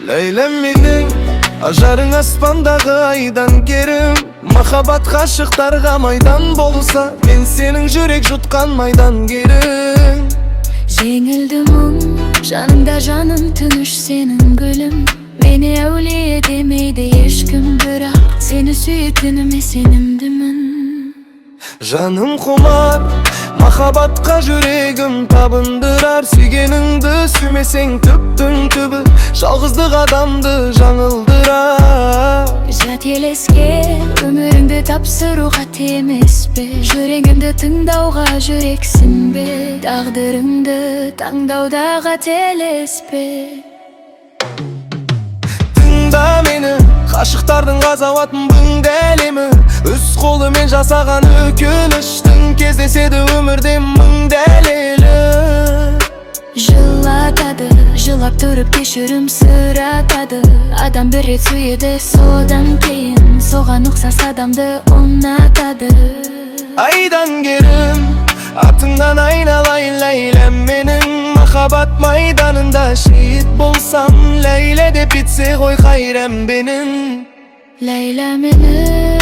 Leylem mening ajarın aspandağı aydan kerim. Mahabat kaşıktarga maydan bolsa, men senin jürek jutkan maydan kerim. Жеңілді мұң, жанымда жаным тыныш сенің гүлім. Мені әулие демейді ешкім, бірақ сені сүйетініме сенімдімін. Жаным құмар, махабатқа жүрегім табындырар. Сүйгеніңді сүймесең түптің түбі, жалғыздық адамды жаңылдырар. Жат елеске өміріңді тапсыру қат емес пе? Жүрегімді тыңдауға жүрексің бе? Тағдырыңды таңдауда қателеспе. Тыңда мені, қашықтардың ғазауатын бұңды әлемі. Өз қолымен жасаған өкініштің, кездеседі өмірде мың дәлелі. Жылатады, жылап тұрып кешірім сұратады. Адам бір рет сүйеді, содан кейін соған ұқсас адамды ұнатады. Айдан керім, атыңнан айналайын ләйләм менің. Махаббат майданында шейіт болсам, ләйлә деп бітсе ғой қайрам бенің. Ләйлә менің